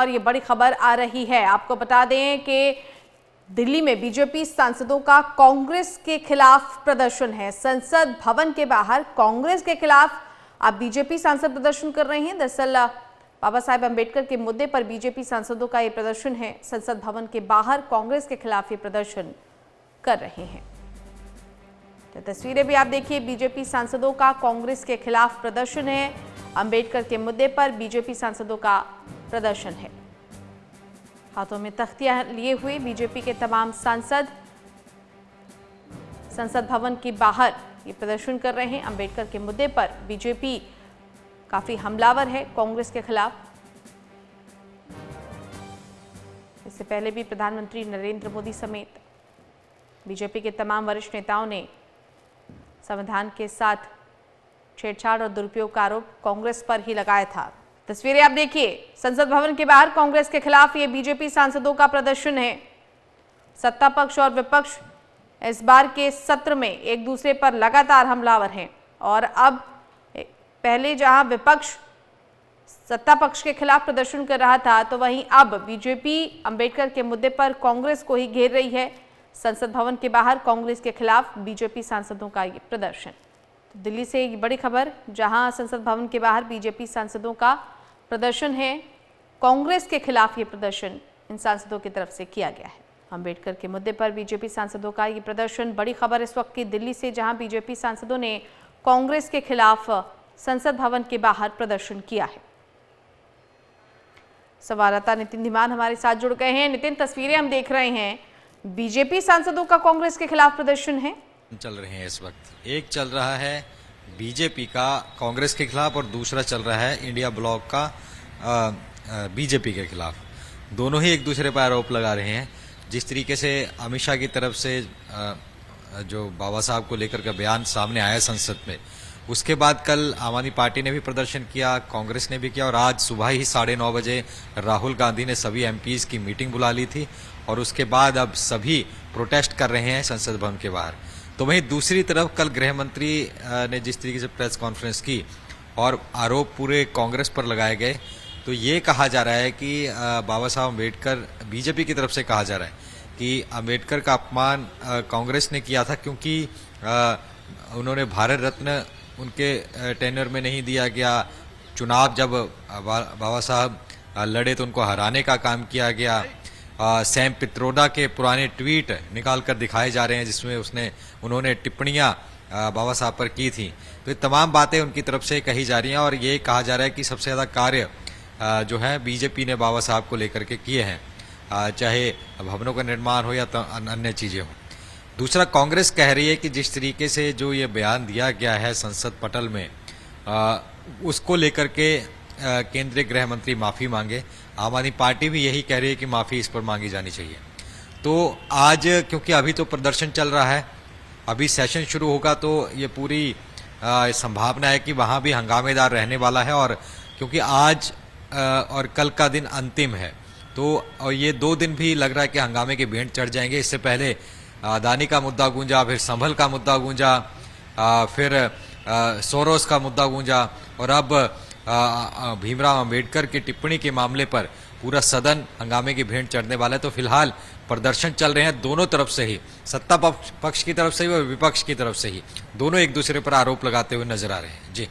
और ये बड़ी खबर आ रही है। आपको बता दें कि दिल्ली में बीजेपी सांसदों का कांग्रेस के खिलाफ प्रदर्शन है। संसद भवन के बाहर कांग्रेस के खिलाफ अब बीजेपी सांसद प्रदर्शन कर रहे हैं। दरअसल बाबा साहेब अंबेडकर के मुद्दे पर बीजेपी सांसदों का ये प्रदर्शन है। संसद भवन के बाहर कांग्रेस के खिलाफ ये प्रदर्शन कर रहे हैं। तो तस्वीरें भी आप देखिए, बीजेपी सांसदों का कांग्रेस के खिलाफ प्रदर्शन है। अंबेडकर के मुद्दे पर बीजेपी सांसदों का प्रदर्शन है। हाथों में तख्तियां लिए हुए बीजेपी के तमाम सांसद संसद भवन के बाहर ये प्रदर्शन कर रहे हैं। अंबेडकर के मुद्दे पर बीजेपी काफी हमलावर है कांग्रेस के खिलाफ। इससे पहले भी प्रधानमंत्री नरेंद्र मोदी समेत बीजेपी के तमाम वरिष्ठ नेताओं ने संविधान के साथ छेड़छाड़ और दुरुपयोग का आरोप कांग्रेस पर ही लगाया था। तस्वीरें आप देखिए, संसद भवन के बाहर कांग्रेस के खिलाफ ये बीजेपी सांसदों का प्रदर्शन है। सत्ता पक्ष और विपक्ष इस बार के सत्र में एक दूसरे पर लगातार हमलावर हैं और अब पहले जहां विपक्ष सत्ता पक्ष के खिलाफ प्रदर्शन कर रहा था, तो वहीं अब बीजेपी अंबेडकर के मुद्दे पर कांग्रेस को ही घेर रही है। संसद भवन के बाहर कांग्रेस के खिलाफ बीजेपी सांसदों का ये प्रदर्शन। तो दिल्ली से एक बड़ी खबर, जहां संसद भवन के बाहर बीजेपी सांसदों का प्रदर्शन है। कांग्रेस के खिलाफ ये प्रदर्शन इन सांसदों की तरफ से किया गया है। अंबेडकर के मुद्दे पर बीजेपी सांसदों का ये प्रदर्शन, बड़ी खबर इस वक्त की दिल्ली से, जहां बीजेपी सांसदों ने कांग्रेस के खिलाफ संसद भवन के बाहर प्रदर्शन किया है। संवाददाता नितिन धीमान हमारे साथ जुड़ गए हैं। नितिन, तस्वीरें हम देख रहे हैं, बीजेपी सांसदों का कांग्रेस के खिलाफ प्रदर्शन है। चल रहे हैं इस वक्त, एक चल रहा है बीजेपी का कांग्रेस के खिलाफ और दूसरा चल रहा है इंडिया ब्लॉक का बीजेपी के खिलाफ। दोनों ही एक दूसरे पर आरोप लगा रहे हैं। जिस तरीके से अमित शाह की तरफ से जो बाबा साहब को लेकर का बयान सामने आया संसद में, उसके बाद कल आम आदमी पार्टी ने भी प्रदर्शन किया, कांग्रेस ने भी किया और आज सुबह ही 9:30 बजे राहुल गांधी ने सभी एमपीज की मीटिंग बुला ली थी और उसके बाद अब सभी प्रोटेस्ट कर रहे हैं संसद भवन के बाहर। तो वहीं दूसरी तरफ कल गृह मंत्री ने जिस तरीके से प्रेस कॉन्फ्रेंस की और आरोप पूरे कांग्रेस पर लगाए गए, तो ये कहा जा रहा है कि बाबा साहब अम्बेडकर, बीजेपी की तरफ से कहा जा रहा है कि अम्बेडकर का अपमान कांग्रेस ने किया था क्योंकि उन्होंने भारत रत्न उनके टेन्योर में नहीं दिया गया। चुनाव जब बाबा साहब लड़े तो उनको हराने का काम किया गया। सैम पित्रोदा के पुराने ट्वीट निकाल कर दिखाए जा रहे हैं जिसमें उन्होंने टिप्पणियां बाबा साहब पर की थी। तो ये तमाम बातें उनकी तरफ से कही जा रही हैं और ये कहा जा रहा है कि सबसे ज़्यादा कार्य जो है बीजेपी ने बाबा साहब को लेकर के किए हैं, चाहे भवनों का निर्माण हो या अन्य चीज़ें हों। दूसरा, कांग्रेस कह रही है कि जिस तरीके से जो ये बयान दिया गया है संसद पटल में, उसको लेकर के केंद्रीय गृह मंत्री माफ़ी मांगे। आम आदमी पार्टी भी यही कह रही है कि माफ़ी इस पर मांगी जानी चाहिए। तो आज क्योंकि अभी तो प्रदर्शन चल रहा है, अभी सेशन शुरू होगा तो ये पूरी संभावना है कि वहाँ भी हंगामेदार रहने वाला है। और क्योंकि आज और कल का दिन अंतिम है, तो और ये 2 दिन भी लग रहा है कि हंगामे के भेंट चढ़ जाएंगे। इससे पहले अदानी का मुद्दा गूंजा, फिर संभल का मुद्दा गूंजा, फिर सोरोस का मुद्दा गूंजा और अब भीमराव अंबेडकर की टिप्पणी के मामले पर पूरा सदन हंगामे की भेंट चढ़ने वाला है। तो फिलहाल प्रदर्शन चल रहे हैं दोनों तरफ से ही, सत्ता पक्ष की तरफ से भी और विपक्ष की तरफ से ही। दोनों एक दूसरे पर आरोप लगाते हुए नजर आ रहे हैं। जी।